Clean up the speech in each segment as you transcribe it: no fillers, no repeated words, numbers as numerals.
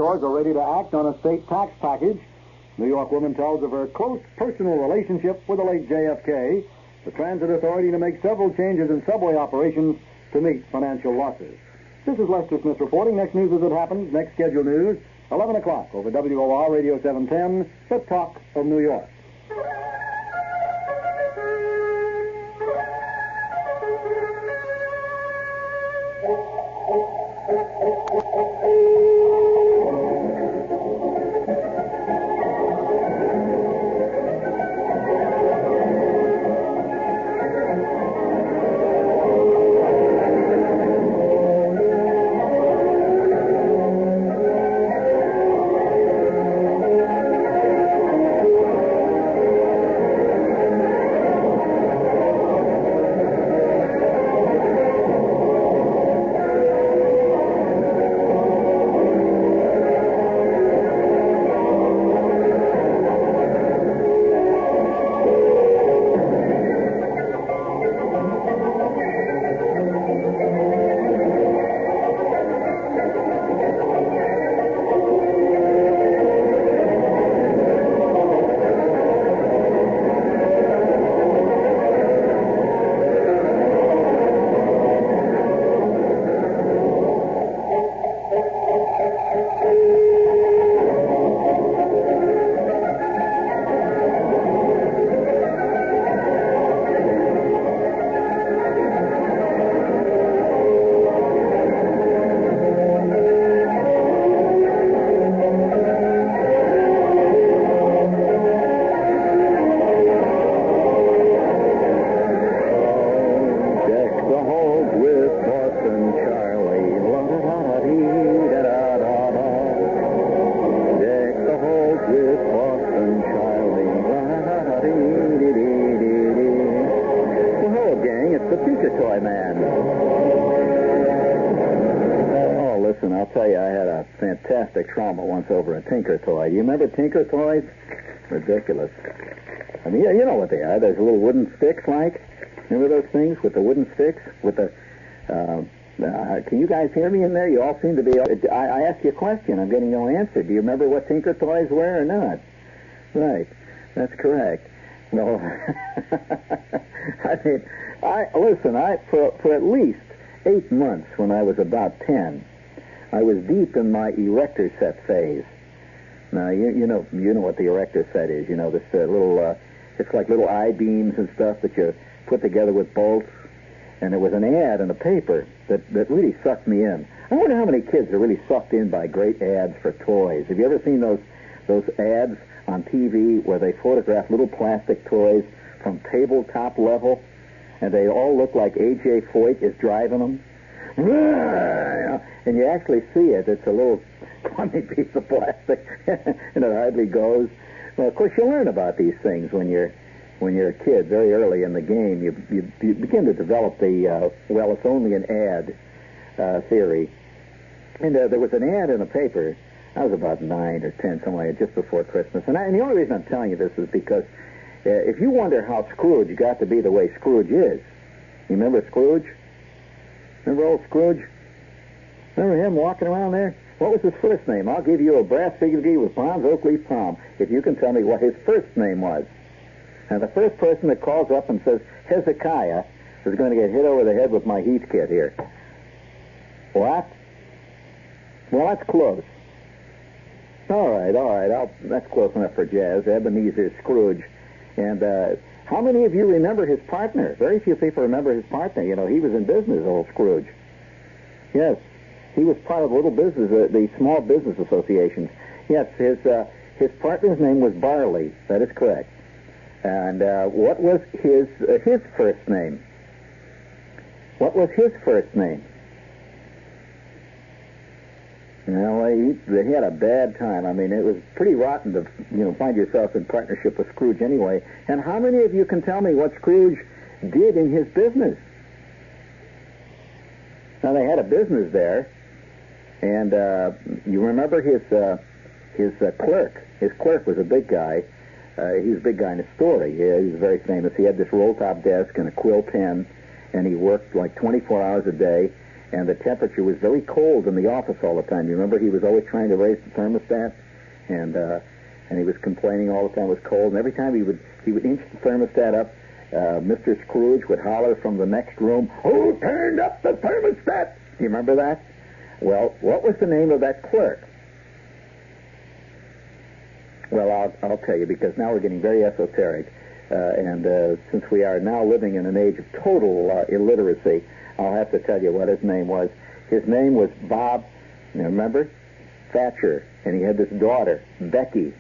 Stores are ready to act on a state tax package. New York woman tells of her close personal relationship with the late JFK. The Transit Authority to make several changes in subway operations to meet financial losses. This is Lester Smith reporting. Next news as it happens. Next scheduled news, 11 o'clock over WOR Radio 710, the Talk of New York. Trauma once over a Tinker Toy. Do you remember Tinker Toys? Ridiculous. I mean, you know what they are. There's little wooden sticks, like. Remember those things with the wooden sticks? With the, can you guys hear me in there? You all seem to be... I asked you a question. I'm getting no answer. Do you remember what Tinker Toys were or not? Right. That's correct. No. I mean, for at least 8 months when I was about 10, I was deep in my erector set phase. Now, you know what the erector set is. You know, this little, it's like little I-beams and stuff that you put together with bolts. And there was an ad in the paper that really sucked me in. I wonder how many kids are really sucked in by great ads for toys. Have you ever seen those ads on TV where they photograph little plastic toys from tabletop level, and they all look like A.J. Foyt is driving them? And you actually see it. It's a little crummy piece of plastic, and it hardly goes. Well, of course, you learn about these things when you're a kid, very early in the game. You begin to develop the it's only an ad theory. And there was an ad in a paper. I was about 9 or 10, something like that, just before Christmas. And the only reason I'm telling you this is because if you wonder how Scrooge got to be the way Scrooge is, you remember Scrooge? Remember old Scrooge? Remember him walking around there? What was his first name? I'll give you a brass figure with bronze oak leaf palm if you can tell me what his first name was. And the first person that calls up and says, Hezekiah, is going to get hit over the head with my Heath kit here. What? Well, that's close. All right. That's close enough for Jazz. Ebenezer Scrooge. And how many of you remember his partner? Very few people remember his partner. You know, he was in business, old Scrooge. Yes, he was part of the little business, the small business associations. Yes, his partner's name was Barley. That is correct. And what was his first name? What was his first name? Well, he had a bad time. I mean, it was pretty rotten to, find yourself in partnership with Scrooge anyway. And how many of you can tell me what Scrooge did in his business? Now, they had a business there, and you remember his clerk. His clerk was a big guy. He was a big guy in the story. He was very famous. He had this roll-top desk and a quill pen, and he worked like 24 hours a day. and the temperature was very cold in the office all the time. You remember he was always trying to raise the thermostat, and he was complaining all the time it was cold. And every time he would inch the thermostat up, Mr. Scrooge would holler from the next room, "Who turned up the thermostat?" Do you remember that? Well, what was the name of that clerk? Well, I'll tell you, because now we're getting very esoteric, and since we are now living in an age of total illiteracy, I'll have to tell you what his name was. His name was Bob, you remember? Thatcher, and he had this daughter, Becky.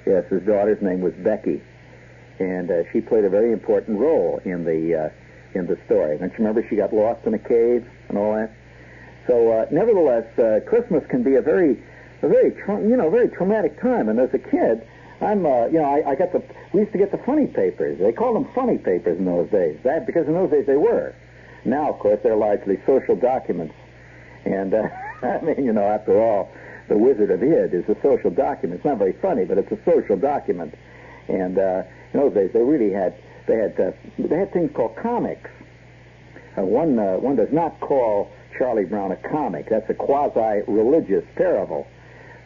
Yes, his daughter's name was Becky, and she played a very important role in the story. Don't you remember she got lost in a cave and all that? So, nevertheless, Christmas can be a very traumatic time. And as a kid, we used to get the funny papers. They called them funny papers in those days. Because in those days they were. Now, of course, they're largely social documents. And I mean, after all, the Wizard of Id is a social document. It's not very funny, but it's a social document. And in those days, they had things called comics. One does not call Charlie Brown a comic. That's a quasi-religious parable.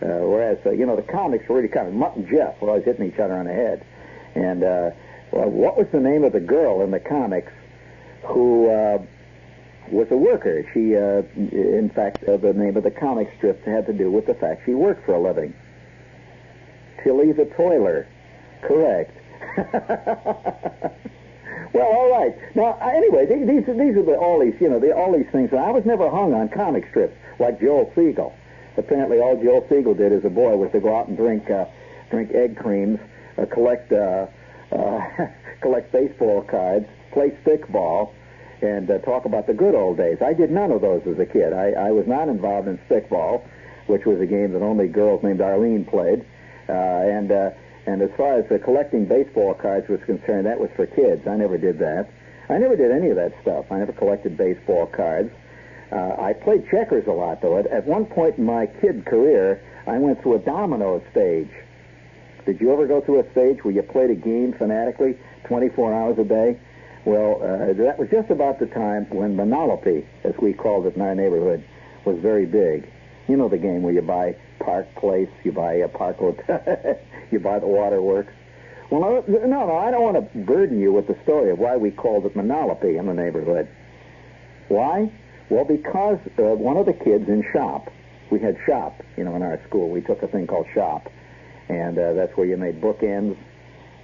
Whereas, the comics were really kind of Mutt and Jeff were always hitting each other on the head. And, what was the name of the girl in the comics who was a worker? She, in fact, the name of the comic strip had to do with the fact she worked for a living. Tilly the Toiler. Correct. Well, all right. Now, anyway, these are all these things. I was never hung on comic strips like Joel Siegel. Apparently, all Joel Siegel did as a boy was to go out and drink egg creams, collect baseball cards, play stickball, and talk about the good old days. I did none of those as a kid. I was not involved in stickball, which was a game that only girls named Arlene played. And as far as collecting baseball cards was concerned, that was for kids. I never did that. I never did any of that stuff. I never collected baseball cards. I played checkers a lot, though. At one point in my kid career, I went through a domino stage. Did you ever go through a stage where you played a game fanatically 24 hours a day? Well, that was just about the time when Monopoly, as we called it in our neighborhood, was very big. You know the game where you buy Park Place, you buy a Park Hotel, you buy the Waterworks. Well, no, I don't want to burden you with the story of why we called it Monopoly in the neighborhood. Why? Well, because one of the kids in shop, we had shop, in our school. We took a thing called shop, and that's where you made bookends,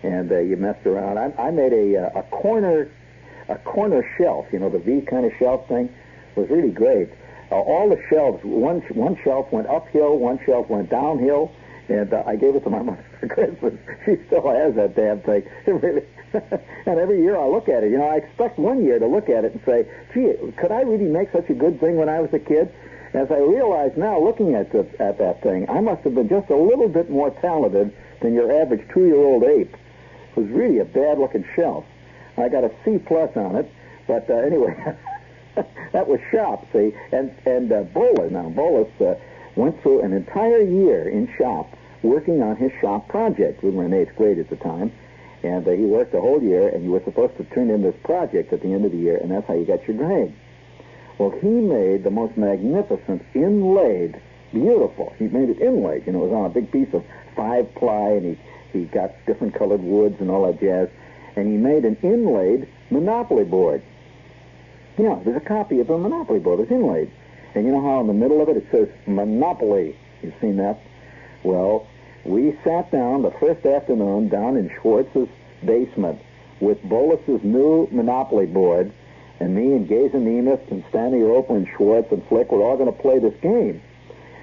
and you messed around. I made a corner shelf, the V kind of shelf thing. It was really great. All the shelves, one shelf went uphill, one shelf went downhill, and I gave it to my mother for Christmas. She still has that damn thing. It really, and every year I look at it. I expect one year to look at it and say, gee, could I really make such a good thing when I was a kid? As I realize now, looking at that thing, I must have been just a little bit more talented than your average 2-year-old ape. It was really a bad-looking shelf. I got a C+ on it, but anyway... That was shop, see, and Bolas. Now, Bolas went through an entire year in shop working on his shop project. We were in 8th grade at the time, and he worked the whole year, and you were supposed to turn in this project at the end of the year, and that's how you got your grade. Well, he made the most magnificent inlaid, beautiful. He made it inlaid. It was on a big piece of 5-ply, and he got different colored woods and all that jazz, and he made an inlaid Monopoly board. There's a copy of a Monopoly board. It's inlaid. And you know how in the middle of it says Monopoly? You've seen that? Well, we sat down the first afternoon down in Schwartz's basement with Bolas's new Monopoly board, and me and Gaze and Nemeth and Stanley Roper and Schwartz and Flick were all going to play this game.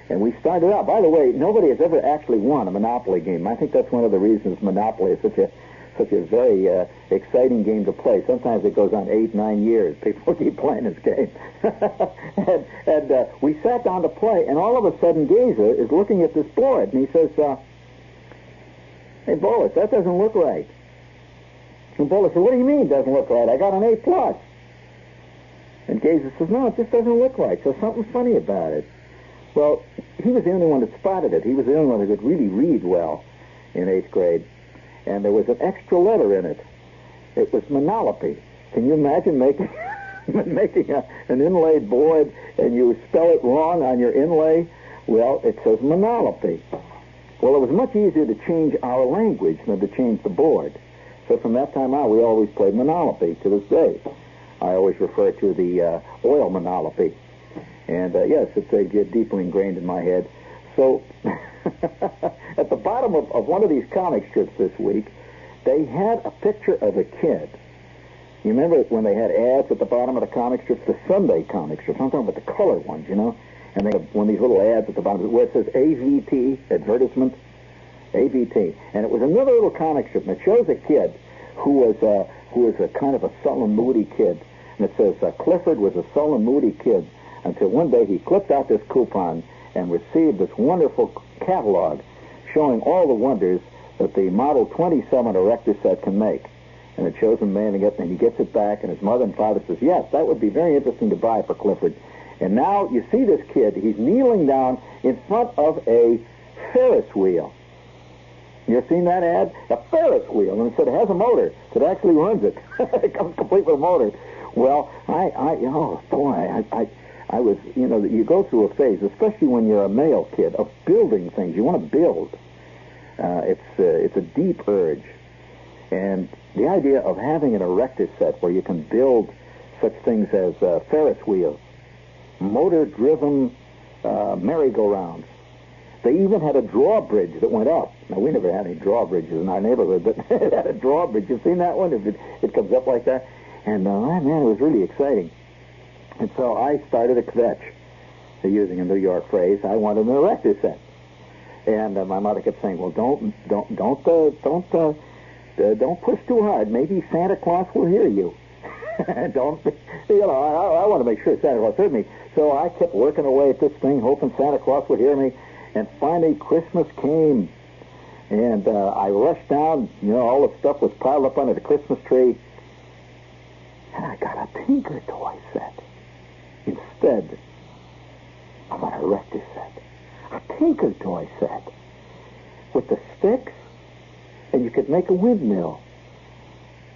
And we started out. By the way, nobody has ever actually won a Monopoly game. I think that's one of the reasons Monopoly is such a very exciting game to play. Sometimes it goes on 8-9 years. People keep playing this game. and we sat down to play, and all of a sudden Gazer is looking at this board, and he says, hey, Bolas, that doesn't look right. And Bolas said, what do you mean it doesn't look right? I got an A+. And Gazer says, no, it just doesn't look right. So something's funny about it. Well, he was the only one that spotted it. He was the only one who could really read well in 8th grade. And there was an extra letter in it. It was Monopoly. Can you imagine making making an inlaid board and you spell it wrong on your inlay, well, it says Monolopy. Well, it was much easier to change our language than to change the board. So from that time on, we always played Monolopy to this day. I always refer to the oil Monolopy. And yes, it's deeply ingrained in my head. So at the bottom of one of these comic strips this week, they had a picture of a kid. You remember when they had ads at the bottom of the comic strips, the Sunday comic strips? I'm talking about the color ones, you know? And they have one of these little ads at the bottom where it says AVT, advertisement, AVT. And it was another little comic strip, and it shows a kid who was a kind of a sullen, moody kid. And it says, Clifford was a sullen, moody kid until one day he clipped out this coupon and received this wonderful catalog showing all the wonders that the Model 27 erector set can make. And it shows him manning it, and he gets it back, and his mother and father says, yes, that would be very interesting to buy for Clifford. And now you see this kid, he's kneeling down in front of a Ferris wheel. You ever seen that ad? A Ferris wheel. And it said it has a motor that actually runs it. It comes complete with a motor. Well, I was, you know, you go through a phase, especially when you're a male kid, of building things. You want to build. It's a deep urge. And the idea of having an erector set where you can build such things as Ferris wheels, motor-driven merry-go-rounds. They even had a drawbridge that went up. Now, we never had any drawbridges in our neighborhood, but it had a drawbridge. You seen that one? It comes up like that. And, man, it was really exciting. And so I started a kvetch, using a New York phrase. I wanted an erector set. And my mother kept saying, well, don't push too hard. Maybe Santa Claus will hear you. Don't, you know, I want to make sure Santa Claus heard me. So I kept working away at this thing, hoping Santa Claus would hear me. And finally, Christmas came. And I rushed down. You know, all the stuff was piled up under the Christmas tree. And I got a Tinker toy set instead of an erector set. A Tinker toy set with the sticks, and you could make a windmill.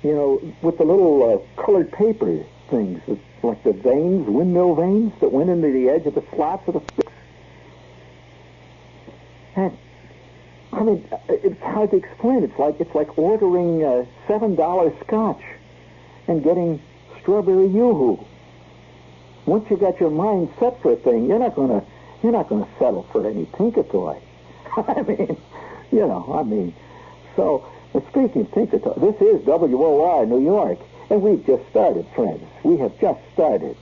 You know, with the little colored paper things, like the vanes, windmill vanes that went into the edge of the slots of the sticks. And I mean, it's hard to explain. It's like ordering $7 scotch and getting strawberry yoo-hoo. Once you got your mind set for a thing, you're not gonna settle for any Tinker toy. I mean. So, speaking of Tinker toy, this is WOR New York, and we've just started, friends. We have just started.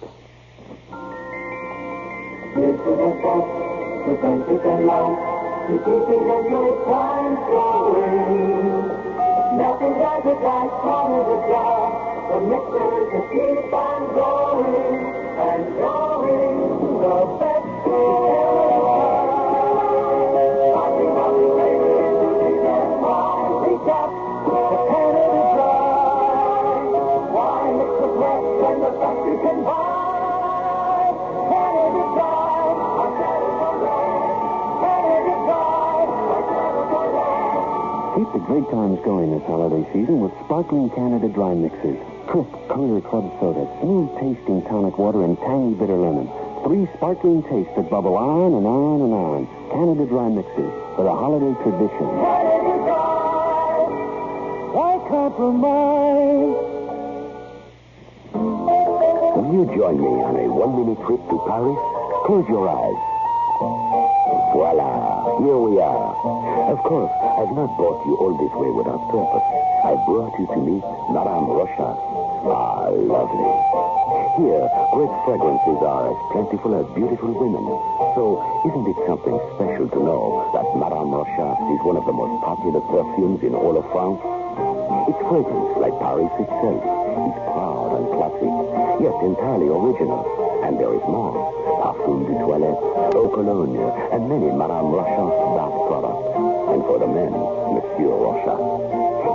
This is a book, the benches and lights, to keeping a good time going. Nothing does it like part of the job. The mixer to keep on going and going. The best is talking about the flavors to keep them wine. Reach up the Canada Dry. Why mix the best and the best you can buy? Canada Dry, our Chevrolet. Canada Dry, our Chevrolet. Keep the great times going this holiday season with sparkling Canada Dry mixers. Crisp, clear club soda, smooth-tasting tonic water, and tangy bitter lemon. 3 sparkling tastes that bubble on and on and on. Canada Dry mixers for a holiday tradition. Canada Dry, why compromise? Will you join me on a one-minute trip to Paris? Close your eyes. Voila, here we are. Of course, I've not brought you all this way without purpose. I brought you to meet Madame Rocha. Ah, lovely. Here, great fragrances are as plentiful as beautiful women. So, isn't it something special to know that Madame Rocha is one of the most popular perfumes in all of France? Its fragrance, like Paris itself, is proud and classic, yet entirely original. And there is more. Parfum de toilette, eau cologne, and many Madame Rocha bath products. And for the men, Monsieur Rocha.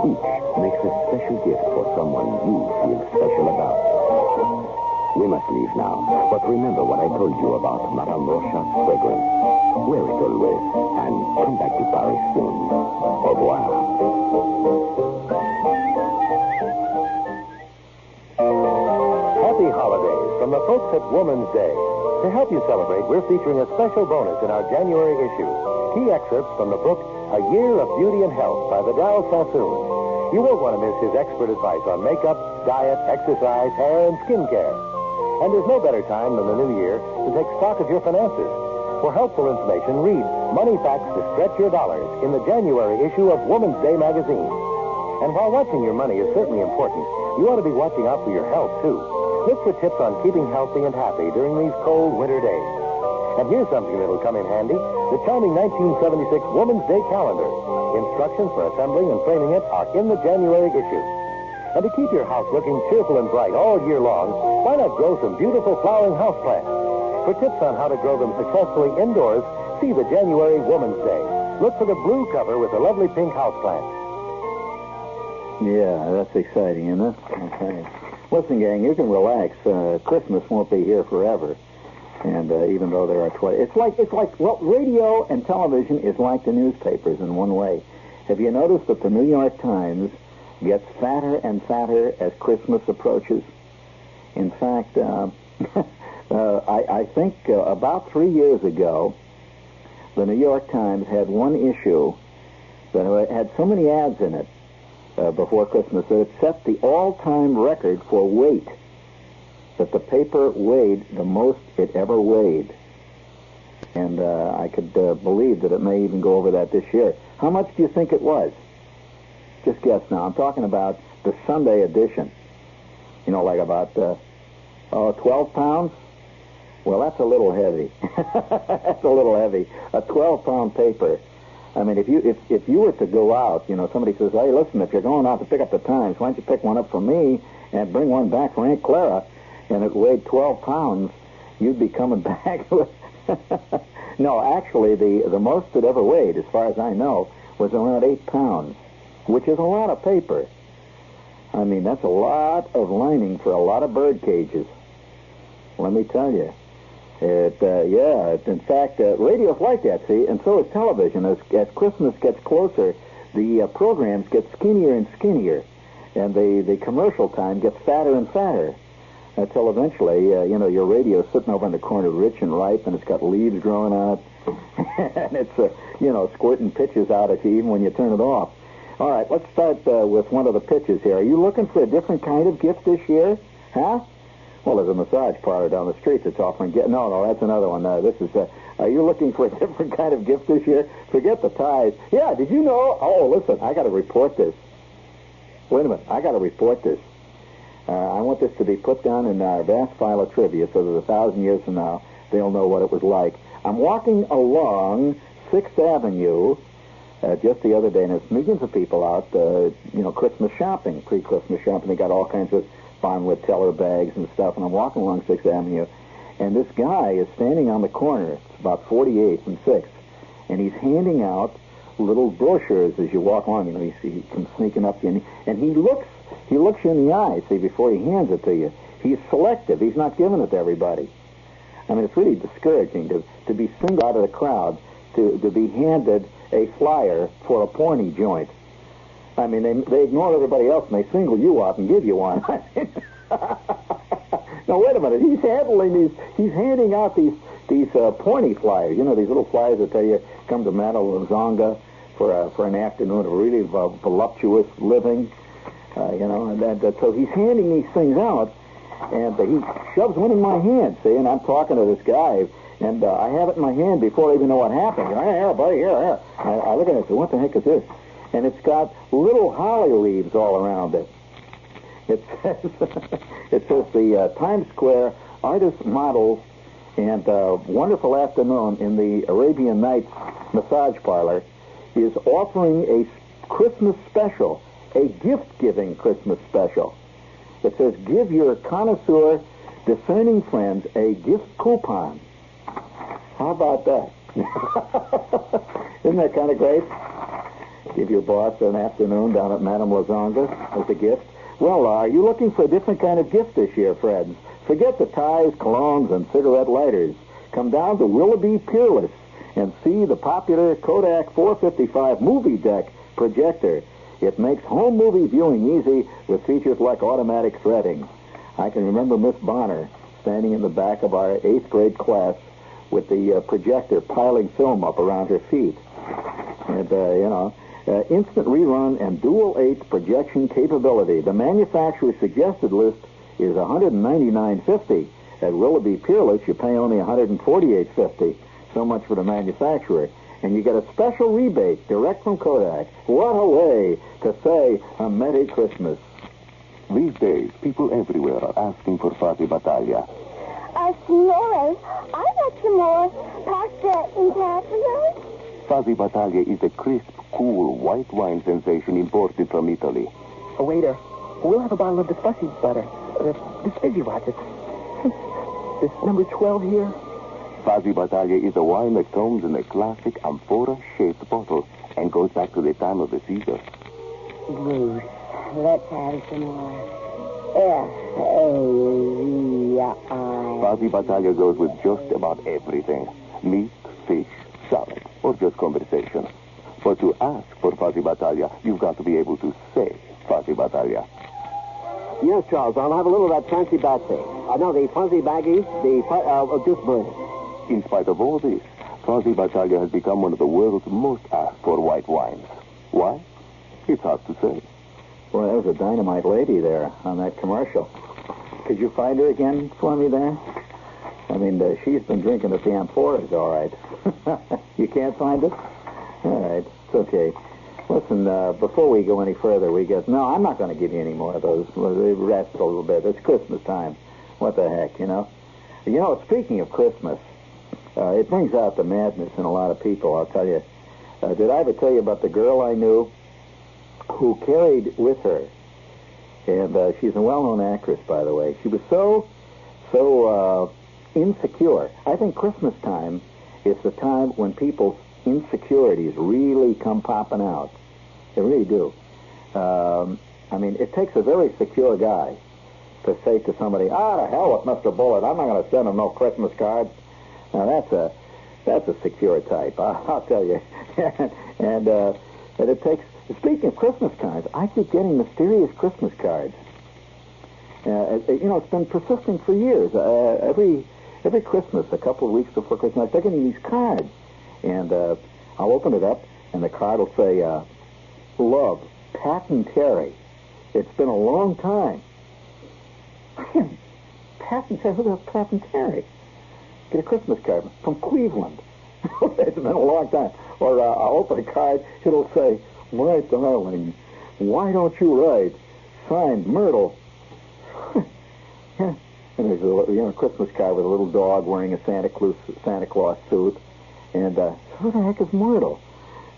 Each makes a special gift for someone you feel special about. We must leave now, but remember what I told you about Madame Rocha's fragrance. Wear it always, and come back to Paris soon. Au revoir. Happy holidays. Woman's Day. To help you celebrate, we're featuring a special bonus in our January issue. Key excerpts from the book, A Year of Beauty and Health by Vidal Sassoon. You won't want to miss his expert advice on makeup, diet, exercise, hair, and skincare. And there's no better time than the new year to take stock of your finances. For helpful information, read Money Facts to Stretch Your Dollars in the January issue of Woman's Day magazine. And while watching your money is certainly important, you ought to be watching out for your health, too. Look for tips on keeping healthy and happy during these cold winter days. And here's something that'll come in handy, the charming 1976 Woman's Day calendar. Instructions for assembling and framing it are in the January issue. And to keep your house looking cheerful and bright all year long, why not grow some beautiful flowering houseplants? For tips on how to grow them successfully indoors, see the January Woman's Day. Look for the blue cover with the lovely pink houseplant. Yeah, that's exciting, isn't it? Okay. Listen, gang, you can relax. Christmas won't be here forever. And even though there are 20... It's like, well, radio and television is like the newspapers in one way. Have you noticed that the New York Times gets fatter and fatter as Christmas approaches? In fact, I think about 3 years ago, the New York Times had one issue that had so many ads in it before Christmas that it set the all-time record for weight, that the paper weighed the most it ever weighed. And I could believe that it may even go over that this year. How much do you think it was? Just guess now. I'm talking about the Sunday edition. You know, like about 12 pounds? Well, that's a little heavy. That's a little heavy. A 12-pound paper. I mean, if you were to go out, you know, somebody says, hey, listen, if you're going out to pick up the Times, why don't you pick one up for me and bring one back for Aunt Clara, and it weighed 12 pounds, you'd be coming back with... No, actually, the most it ever weighed, as far as I know, was around 8 pounds, which is a lot of paper. I mean, that's a lot of lining for a lot of bird cages. Let me tell you. In fact, radio's like that, see, and so is television. As Christmas gets closer, the programs get skinnier and skinnier, and the commercial time gets fatter and fatter, until eventually, your radio's sitting over in the corner, rich and ripe, and it's got leaves growing out, and it's, squirting pitches out at you even when you turn it off. All right, let's start with one of the pitches here. Are you looking for a different kind of gift this year? Huh? Well, there's a massage parlor down the street that's offering... No, that's another one. This is... are you looking for a different kind of gift this year? Forget the ties. Yeah, did you know... Oh, listen, I got to report this. Wait a minute, I got to report this. I want this to be put down in our vast file of trivia so that 1,000 years from now, they'll know what it was like. I'm walking along 6th Avenue just the other day, and there's millions of people out, Christmas shopping, pre-Christmas shopping. They got all kinds of Bonwood teller bags and stuff, and I'm walking along 6th Avenue, and this guy is standing on the corner. It's about 48th and 6th, and he's handing out little brochures as you walk along. He comes sneaking up to you, and he looks you in the eye, see, before he hands it to you. He's selective. He's not giving it to everybody. I mean, it's really discouraging to be singled out of the crowd to be handed a flyer for a porny joint. I mean, they ignore everybody else, and they single you out and give you one. Now, wait a minute. He's handing out these porny flyers. These little flyers that tell you, come to Madame Lozonga for an afternoon of really voluptuous living. So he's handing these things out, and he shoves one in my hand, see, and I'm talking to this guy, and I have it in my hand before I even know what happened. Here, buddy, here. I look at it and say, what the heck is this? And it's got little holly leaves all around it. It says the Times Square Artist Models and Wonderful Afternoon in the Arabian Nights Massage Parlor is offering a Christmas special, a gift-giving Christmas special. It says, give your connoisseur, discerning friends a gift coupon. How about that? Isn't that kind of great? Give your boss an afternoon down at Madame Lozonga as a gift. Well, are you looking for a different kind of gift this year, friends? Forget the ties, colognes, and cigarette lighters. Come down to Willoughby Peerless and see the popular Kodak 455 movie deck projector. It makes home movie viewing easy with features like automatic threading. I can remember Miss Bonner standing in the back of our 8th grade class with the projector piling film up around her feet. And, instant rerun and dual 8 projection capability. The manufacturer's suggested list is $199.50. At Willoughby Peerless, you pay only $148.50. So much for the manufacturer. And you get a special rebate direct from Kodak. What a way to say a Merry Christmas. These days, people everywhere are asking for Fuzzy Battaglia. Signore, I want some more pasta in casserole. Fuzzy Battaglia is a crisp, cool, white wine sensation imported from Italy. Oh, waiter, we'll have a bottle of the fussy butter. This fizzy watch. This number 12 here. Fuzzy Battaglia is a wine that comes in a classic amphora-shaped bottle and goes back to the time of the Caesars. Bruce, let's have some more. F-A-Z-I. Fuzzy Battaglia goes with just about everything. Meat, fish, salad, or just conversation. But to ask for Fuzzy Battaglia, you've got to be able to say Fuzzy Battaglia. Yes, Charles, I'll have a little of that fancy Batsy. No, the fuzzy baggies, just burn. In spite of all this, Fuzzy Battaglia has become one of the world's most asked for white wines. Why? It's hard to say. Boy, that was a dynamite lady there on that commercial. Could you find her again for me there? I mean, she's been drinking at the Amphoras, all right. You can't find it? All right, it's okay. Listen, before we go any further, No, I'm not going to give you any more of those. Rest a little bit. It's Christmas time. What the heck, You know, speaking of Christmas, it brings out the madness in a lot of people, I'll tell you. Did I ever tell you about the girl I knew who carried with her? And she's a well-known actress, by the way. She was so insecure. I think Christmas time is the time when people's insecurities really come popping out. They really do. I mean, it takes a very secure guy to say to somebody, to hell with Mr. Bullitt. I'm not going to send him no Christmas card. Now, that's a secure type, I'll tell you. and it takes... Speaking of Christmas cards, I keep getting mysterious Christmas cards. It's been persisting for years. Every Christmas, a couple of weeks before Christmas, I start getting these cards. And I'll open it up, and the card will say, Love, Pat and Terry. It's been a long time. Pat and Terry? Who the hell's Pat and Terry? Get a Christmas card from Cleveland. It's been a long time. Or I'll open a card, it'll say, My darling, why don't you write? Signed, Myrtle. And there's a Christmas card with a little dog wearing a Santa Claus suit. And who the heck is Myrtle?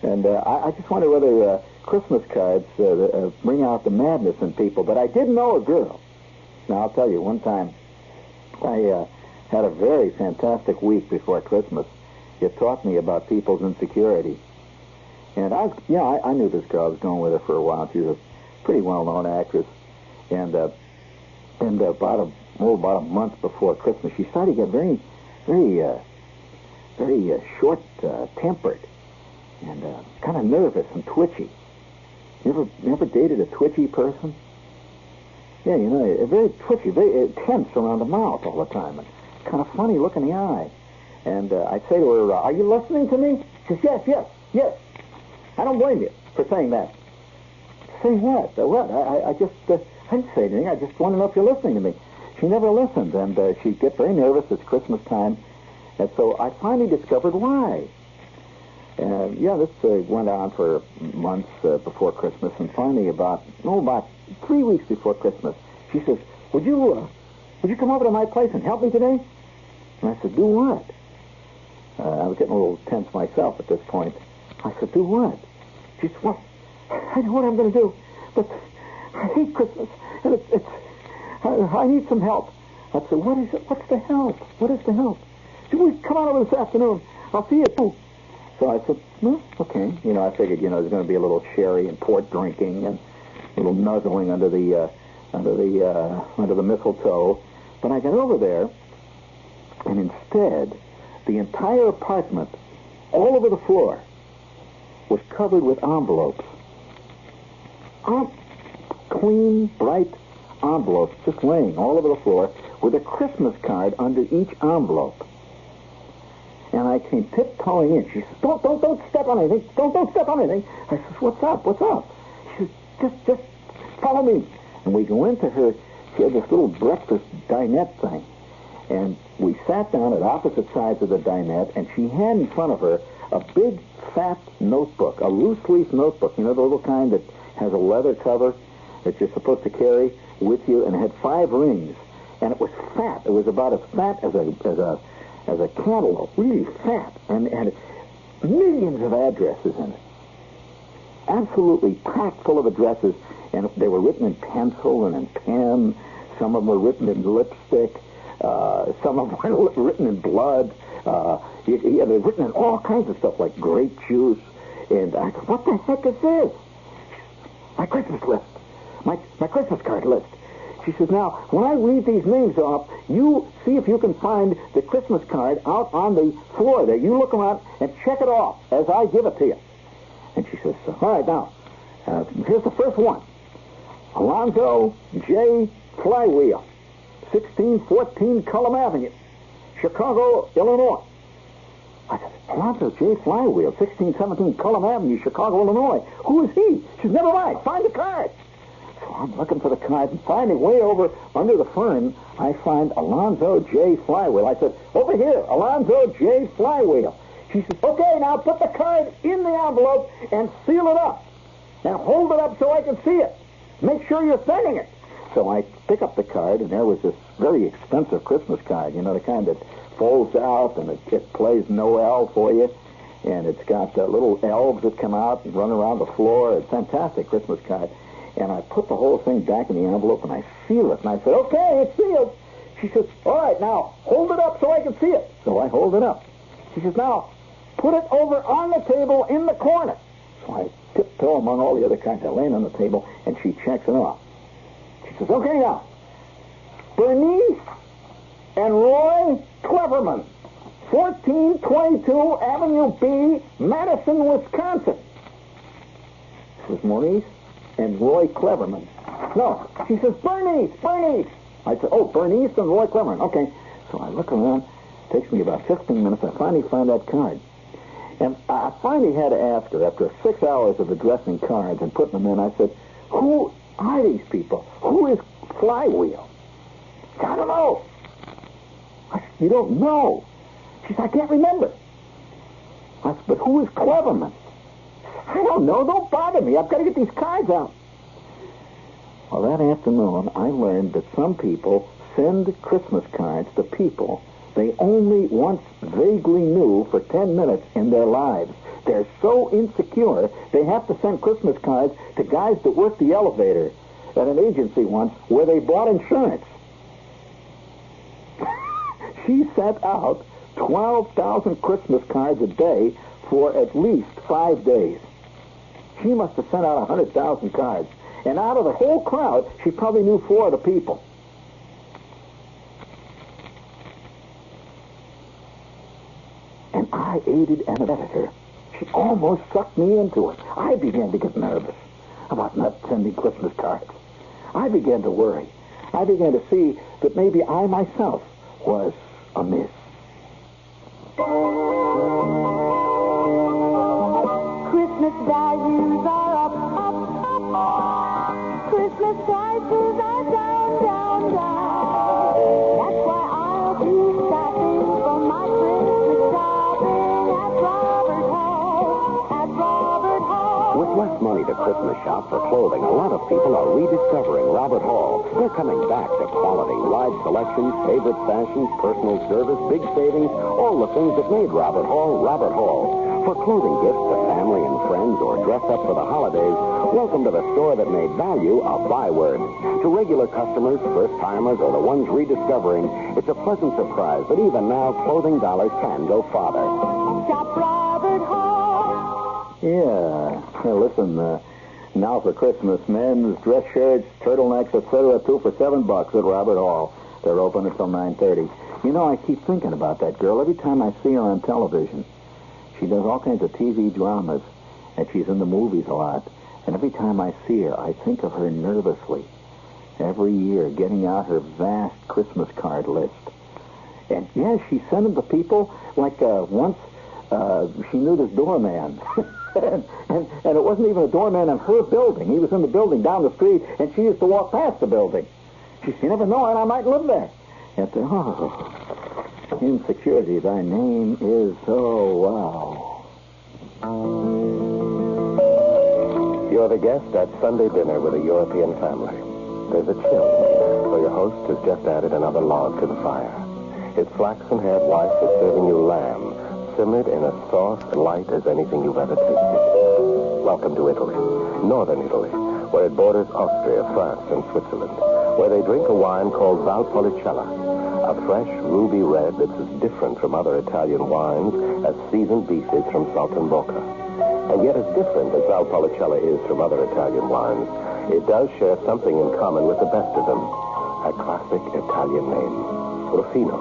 And I just wonder whether Christmas cards bring out the madness in people. But I did know a girl. Now, I'll tell you, one time I had a very fantastic week before Christmas. It taught me about people's insecurity. And I knew this girl. I was going with her for a while. She was a pretty well-known actress. And about a month before Christmas, she started to get very short-tempered and kind of nervous and twitchy. You ever dated a twitchy person? Yeah, very twitchy, very tense around the mouth all the time, and kind of funny look in the eye. And I'd say to her, "Are you listening to me?" She says, "Yes. I don't blame you for saying that." Saying what? What? I didn't say anything. I just want to know if you're listening to me. She never listened, and she'd get very nervous. It's Christmas time. And so I finally discovered why. This went on for months before Christmas, and finally about 3 weeks before Christmas, she says, Would you come over to my place and help me today? And I said, do what? I was getting a little tense myself at this point. I said, do what? She said, well, I know what I'm going to do, but I hate Christmas, and I need some help. I said, what is it? What's the help? What is the help? She said, well, come on over this afternoon. I'll see you too. So I said, well, okay. I figured, there's going to be a little sherry and port drinking and a little nuzzling under the mistletoe. But I got over there, and instead, the entire apartment, all over the floor, was covered with envelopes. Clean, bright envelopes just laying all over the floor with a Christmas card under each envelope. And I came tiptoeing in. She says, don't step on anything. Don't step on anything. I says, what's up? She says, just follow me. And we go into her. She had this little breakfast dinette thing. And we sat down at opposite sides of the dinette, and she had in front of her a big, fat notebook, a loose-leaf notebook. You know, the little kind that has a leather cover that you're supposed to carry with you, and it had 5 rings. And it was fat. It was about as fat as a cantaloupe, really fat, and had millions of addresses in it. Absolutely packed full of addresses, and they were written in pencil and in pen. Some of them were written in lipstick. Some of them were written in blood. They were written in all kinds of stuff, like grape juice. And I said, what the heck is this? My Christmas list. My Christmas card list. She says, now, when I read these names off, you see if you can find the Christmas card out on the floor there. You look around and check it off as I give it to you. And she says, all right, now, here's the first one. Alonzo J. Flywheel, 1614 Cullum Avenue, Chicago, Illinois. I said, Alonzo J. Flywheel, 1617 Cullum Avenue, Chicago, Illinois. Who is he? She says, never mind, find the card. So I'm looking for the card, and finally, way over under the fern, I find Alonzo J. Flywheel. I said, over here, Alonzo J. Flywheel. She says, okay, now put the card in the envelope and seal it up. And hold it up so I can see it. Make sure you're sending it. So I pick up the card, and there was this very expensive Christmas card, you know, the kind that folds out, and it plays Noel for you. And it's got little elves that come out and run around the floor. It's a fantastic Christmas card. And I put the whole thing back in the envelope, and I seal it. And I said, okay, it's sealed. She says, all right, now, hold it up so I can see it. So I hold it up. She says, now, put it over on the table in the corner. So I tiptoe among all the other cards. I lay it on the table, and she checks it off. She says, okay, now, Bernice and Roy Cleverman, 1422 Avenue B, Madison, Wisconsin. This is Maurice and Roy Cleverman. No, she says, Bernice. I said, oh, Bernice and Roy Cleverman. Okay. So I look around. It takes me about 15 minutes. I finally find that card. And I finally had to ask her, after 6 hours of addressing cards and putting them in, I said, who are these people? Who is Flywheel? She said, I don't know. I said, you don't know? She said, I can't remember. I said, but who is Cleverman? I don't know. Don't bother me. I've got to get these cards out. Well, that afternoon, I learned that some people send Christmas cards to people they only once vaguely knew for 10 minutes in their lives. They're so insecure, they have to send Christmas cards to guys that work the elevator at an agency once where they bought insurance. She sent out 12,000 Christmas cards a day for at least 5 days. She must have sent out 100,000 cards. And out of the whole crowd, she probably knew 4 of the people. And I aided and abetted her. She almost sucked me into it. I began to get nervous about not sending Christmas cards. I began to worry. I began to see that maybe I myself was amiss. Christmas values are up. Christmas prices are down. That's why I'll be shopping for my Christmas shopping at Robert Hall. With less money to Christmas shop for clothing, a lot of people are rediscovering Robert Hall. They're coming back to quality, wide selections, favorite fashions, personal service, big savings, all the things that made Robert Hall, Robert Hall. For clothing gifts to family and friends or dress up for the holidays, welcome to the store that made value a byword. To regular customers, first-timers, or the ones rediscovering, it's a pleasant surprise that even now clothing dollars can go farther. Shop Robert Hall. Yeah. Well, listen, now for Christmas, men's dress shirts, turtlenecks, etc., 2 for $7 at Robert Hall. They're open until 9:30. You know, I keep thinking about that girl every time I see her on television. She does all kinds of TV dramas, and she's in the movies a lot. And every time I see her, I think of her nervously. every year, getting out her vast Christmas card list. And, yeah, she sent them to people like once she knew this doorman. and it wasn't even a doorman in her building. He was in the building down the street, and she used to walk past the building. She said, you never know, and I might live there. And said, oh, insecurity, thy name is, oh, wow. You're the guest at Sunday dinner with a European family. There's a chill in the air, so your host has just added another log to the fire. His flaxen-haired wife is serving you lamb, simmered in a sauce light as anything you've ever tasted. Welcome to Italy, northern Italy, where it borders Austria, France, and Switzerland, where they drink a wine called Valpolicella, a fresh ruby red that's as different from other Italian wines as seasoned beef is from Saltimbocca. And yet as different as Valpolicella is from other Italian wines, it does share something in common with the best of them, a classic Italian name, Rufino,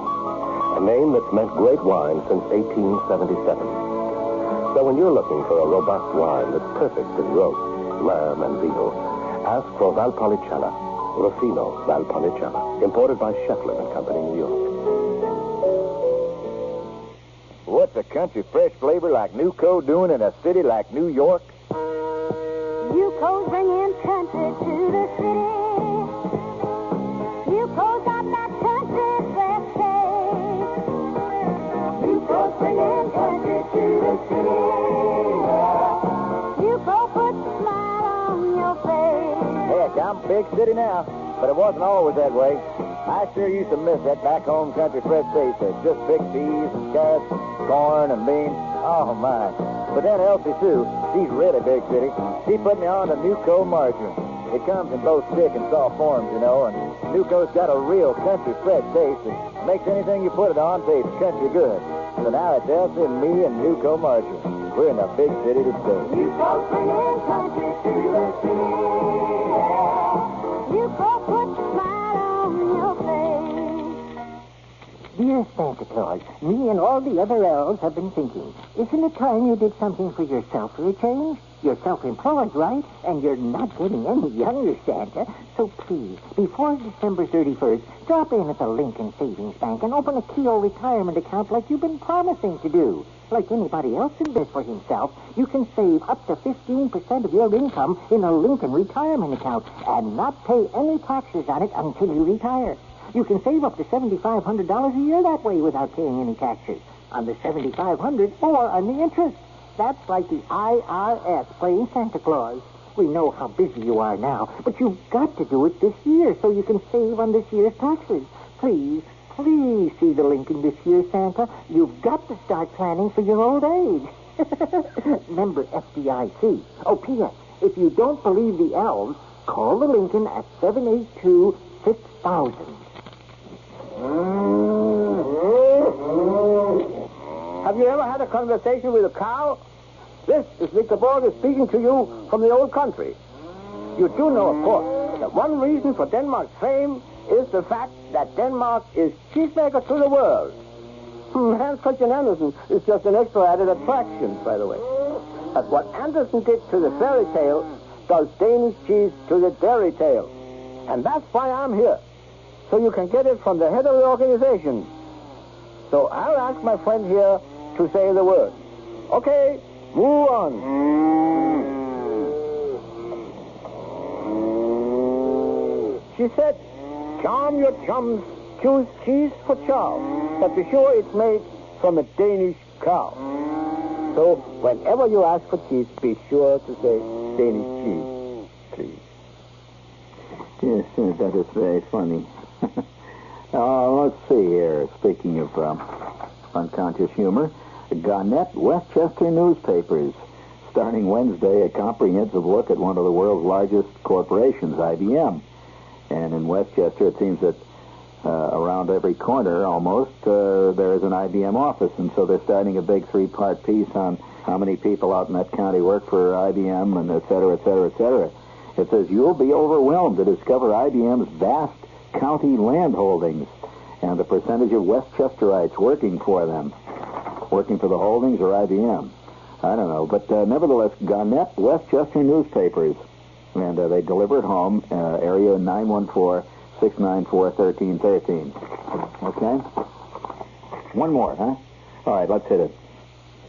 a name that's meant great wine since 1877. So when you're looking for a robust wine that's perfect in roast, lamb, and veal, ask for Valpolicella, Rufino Valpolicella, imported by Scheffler and Company, New York. What's a country fresh flavor like Nuco doing in a city like New York? Nuco's bringing country to the city. Nuco's got that country fresh taste. Nuco's bringing country to the city. Nuco puts a smile on your face. Heck, I'm a big city now, but it wasn't always that way. I sure used to miss that back-home country fresh taste of just big peas and carrots, corn and beans. Oh, my. But then Elsie Sue, she's really big city. She put me on to Nuco margarine. It comes in both thick and soft forms, you know, and Nuco's got a real country fresh taste that makes anything you put it on taste country good. So now it's Elsie and me and Nuco margarine. We're in a big city to stay. Nuco's bringing country to the city. Nuco puts a smile on your face. Dear Santa Claus, me and all the other elves have been thinking, isn't it time you did something for yourself for a change? You're self-employed, right? And you're not getting any younger, Santa. So please, before December 31st, drop in at the Lincoln Savings Bank and open a Keogh retirement account like you've been promising to do. Like anybody else in this for himself, you can save up to 15% of your income in a Lincoln retirement account and not pay any taxes on it until you retire. You can save up to $7,500 a year that way without paying any taxes on the $7,500 or on the interest. That's like the IRS playing Santa Claus. We know how busy you are now, but you've got to do it this year so you can save on this year's taxes. Please see the Lincoln this year, Santa. You've got to start planning for your old age. Member FDIC. Oh, P.S. If you don't believe the elves, call the Lincoln at 782-6000. Have you ever had a conversation with a cow? This is Victor Borges speaking to you from the old country. You do know, of course, that one reason for Denmark's fame is the fact that Denmark is cheesemaker to the world. Hans Christian Andersen is just an extra added attraction, by the way. But what Andersen did to the fairy tale does Danish cheese to the dairy tale. And that's why I'm here. So you can get it from the head of the organization. So I'll ask my friend here to say the word. Okay, move on. She said, charm your chums, choose cheese for chow, but be sure it's made from a Danish cow. So whenever you ask for cheese, be sure to say Danish cheese, please. Yes, that is very funny. Let's see here. Speaking of unconscious humor, Gannett Westchester newspapers. Starting Wednesday, a comprehensive look at one of the world's largest corporations, IBM. And in Westchester, it seems that around every corner, almost, there is an IBM office. And so they're starting a big 3-part piece on how many people out in that county work for IBM, and et cetera, et cetera, et cetera. It says, you'll be overwhelmed to discover IBM's vast county land holdings and the percentage of Westchesterites working for them. Working for the holdings or IBM? I don't know. But nevertheless, Gannett Westchester newspapers. And they deliver it home, area 914-694-1313. Okay? One more, huh? All right, let's hit it.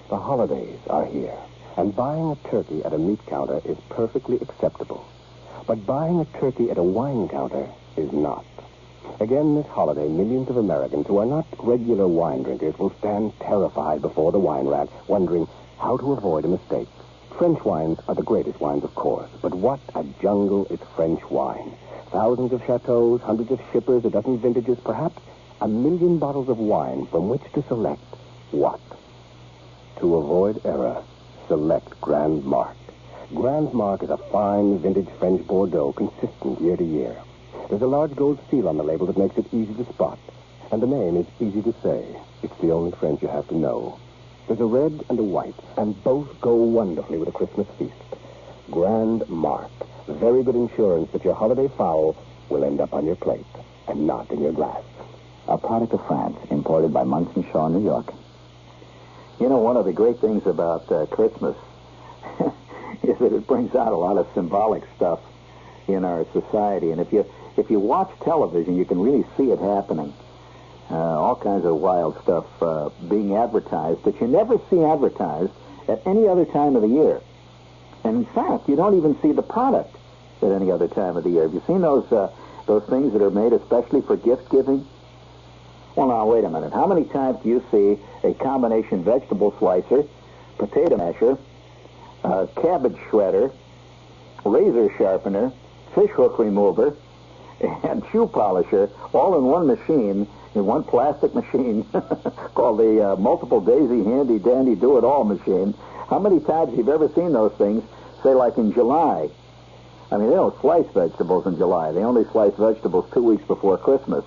The holidays are here, and buying a turkey at a meat counter is perfectly acceptable. But buying a turkey at a wine counter is not. Again, this holiday, millions of Americans who are not regular wine drinkers will stand terrified before the wine rack, wondering how to avoid a mistake. French wines are the greatest wines, of course, but what a jungle is French wine. Thousands of chateaux, hundreds of shippers, a dozen vintages, perhaps 1 million bottles of wine from which to select what? To avoid error, select Grand Marque. Grand Marque is a fine, vintage French Bordeaux, consistent year to year. There's a large gold seal on the label that makes it easy to spot. And the name is easy to say. It's the only French you have to know. There's a red and a white, and both go wonderfully with a Christmas feast. Grand Marque. Very good insurance that your holiday fowl will end up on your plate and not in your glass. A product of France, imported by Munson Shaw, New York. You know, one of the great things about Christmas is that it brings out a lot of symbolic stuff in our society. And if you watch television, you can really see it happening. All kinds of wild stuff being advertised that you never see advertised at any other time of the year. And in fact, you don't even see the product at any other time of the year. Have you seen those things that are made especially for gift giving? Well, now, wait a minute. How many times do you see a combination vegetable slicer, potato masher, cabbage shredder, razor sharpener, fish hook remover, and shoe polisher all in one machine, in one plastic machine called the Multiple Daisy Handy Dandy Do-It-All machine? How many times you've ever seen those things, say, like in July? I mean, they don't slice vegetables in July. They only slice vegetables 2 weeks before Christmas.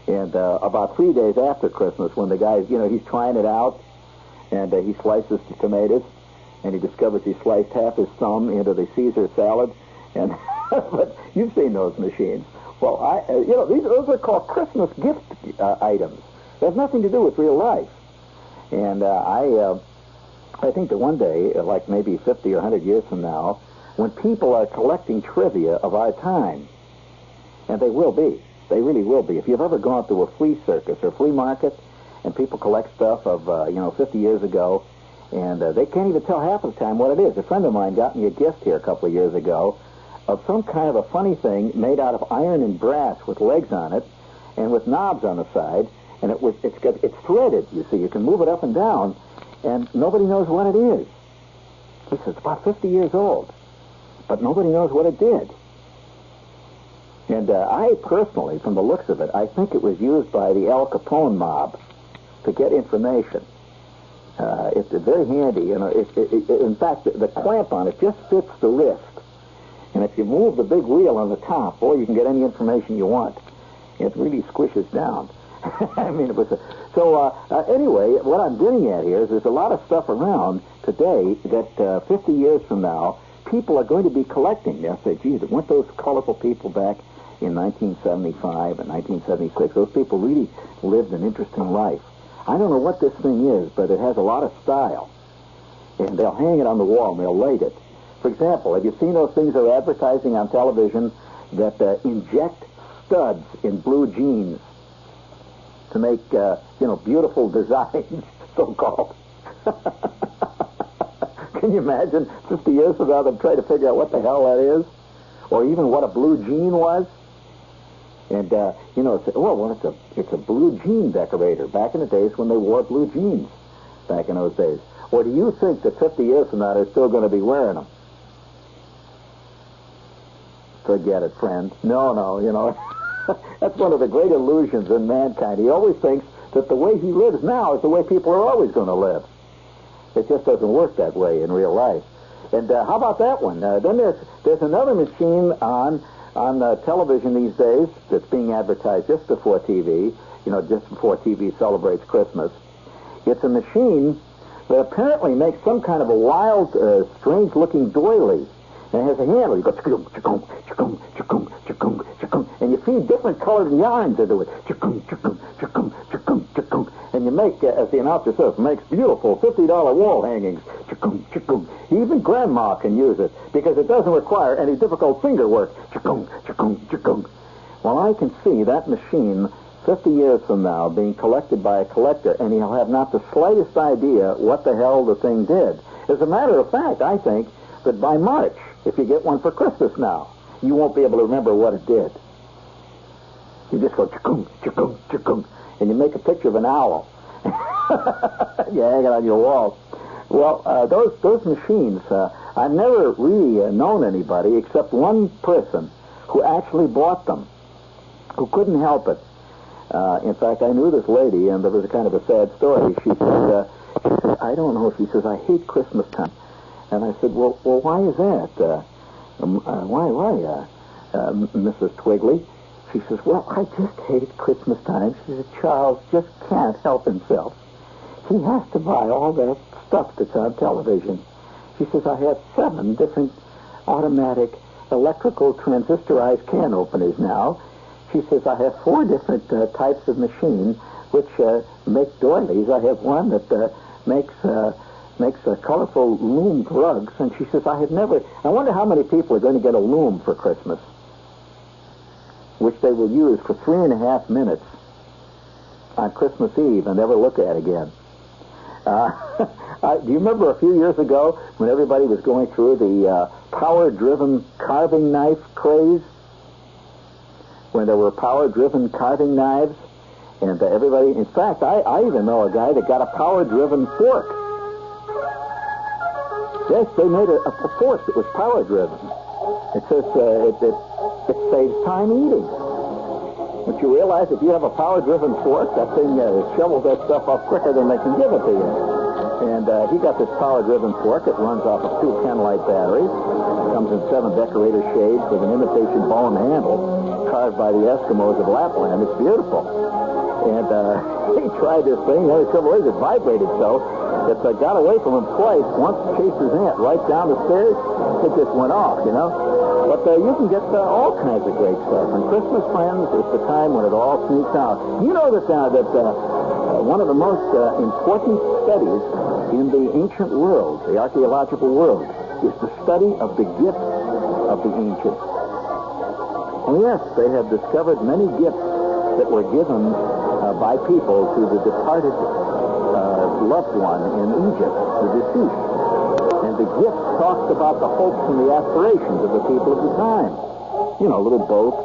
And about 3 days after Christmas, when the guy's, he's trying it out, and he slices the tomatoes, and he discovers he sliced half his thumb into the Caesar salad. And but you've seen those machines. Well, those are called Christmas gift items. They have nothing to do with real life. And I think that one day, like maybe 50 or 100 years from now, when people are collecting trivia of our time, and they will be, they really will be. If you've ever gone to a flea circus or flea market, and people collect stuff of 50 years ago, and they can't even tell half of the time what it is. A friend of mine got me a gift here a couple of years ago of some kind of a funny thing made out of iron and brass with legs on it and with knobs on the side, and it's threaded. You see, you can move it up and down, and nobody knows what it is. He says it's about 50 years old, but nobody knows what it did. And I personally, from the looks of it, I think it was used by the Al Capone mob to get information. It's very handy. In fact, the clamp on it just fits the wrist. And if you move the big wheel on the top, boy, you can get any information you want. It really squishes down. I mean, it was... Anyway, what I'm getting at here is there's a lot of stuff around today that 50 years from now, people are going to be collecting. They'll say, geez, weren't those colorful people back in 1975 and 1976? Those people really lived an interesting life. I don't know what this thing is, but it has a lot of style. And they'll hang it on the wall and they'll light it. For example, have you seen those things they're advertising on television that inject studs in blue jeans to make, beautiful designs, so-called? Can you imagine 50 years from now they'll try to figure out what the hell that is? Or even what a blue jean was? And, it's a blue jean decorator. Back in the days when they wore blue jeans, back in those days. Or do you think that 50 years from now they're still going to be wearing them? Forget it, friend. No, that's one of the great illusions in mankind. He always thinks that the way he lives now is the way people are always going to live. It just doesn't work that way in real life. And how about that one? Then there's another machine on television these days that's being advertised just before TV, just before TV celebrates Christmas. It's a machine that apparently makes some kind of a wild, strange-looking doily. And it has a handle. You go, chukung, chukung, chukung, chukung, chukung, chukung, and you feed different colored yarns into it. Chukung, chukung, chukung, chukung, chukung. And you make, as the announcer says, makes beautiful $50 wall hangings. Chukung, chukung. Even Grandma can use it because it doesn't require any difficult finger work. Chikung, chikung, chikung. Well, I can see that machine 50 years from now being collected by a collector, and he'll have not the slightest idea what the hell the thing did. As a matter of fact, I think that by March, if you get one for Christmas now, you won't be able to remember what it did. You just go chikung, chikung, chikung, and you make a picture of an owl. You hang it on your wall. Well, those machines, I've never really known anybody except one person who actually bought them, who couldn't help it. In fact, I knew this lady, and there was a kind of a sad story. She said, I don't know. She says, I hate Christmas time. And I said, well, why is that? Why, Mrs. Twigley? She says, well, I just hate Christmas time. She says, Charles just can't help himself. He has to buy all that stuff that's on television. She says, I have 7 different automatic electrical transistorized can openers now. She says, I have 4 different types of machine which make doilies. I have one that makes colorful loomed rugs. And she says, I wonder how many people are going to get a loom for Christmas, which they will use for 3.5 minutes on Christmas Eve and never look at again. Do you remember a few years ago when everybody was going through the power-driven carving knife craze? When there were power-driven carving knives? And everybody... In fact, I even know a guy that got a power-driven fork. Yes, they made a fork that was power-driven. It says it saves time eating. But you realize if you have a power-driven fork, that thing shovels that stuff off quicker than they can give it to you. And he got this power-driven fork. It runs off of 2 Kenlight batteries. It comes in 7 decorator shades with an imitation bone handle carved by the Eskimos of Lapland. It's beautiful. And he tried this thing. The only trouble is it vibrated so that it got away from him twice. Once chased his aunt right down the stairs. It just went off, you know. But you can get all kinds of great stuff. And Christmas, friends, is the time when it all sneaks out. You know that one of the most important studies in the ancient world, the archaeological world, is the study of the gifts of the ancients. And yes, they have discovered many gifts that were given by people to the departed loved one in Egypt, the deceased. And the gift talks about the hopes and the aspirations of the people of the time. You know, a little boat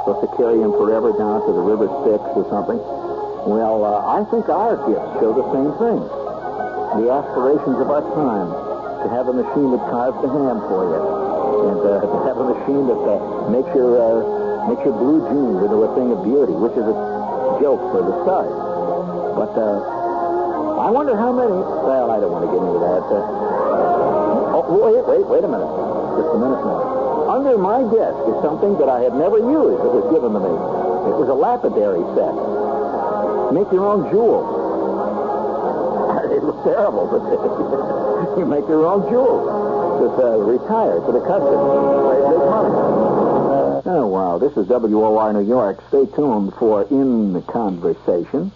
supposed to carry him forever down to the river Styx or something. Well, I think our gifts show the same thing. The aspirations of our time. To have a machine that carves the ham for you. And to have a machine that makes your blue jeans into a thing of beauty, which is a joke for the start. But I wonder how many... Well, I don't want to get into that. Wait a minute. Just a minute now. Under my desk is something that I had never used that was given to me. It was a lapidary set. Make your own jewels. It was terrible, but you make your own jewels. Just retire to the country. Very big money. Oh, wow. This is WOR New York. Stay tuned for In the Conversation.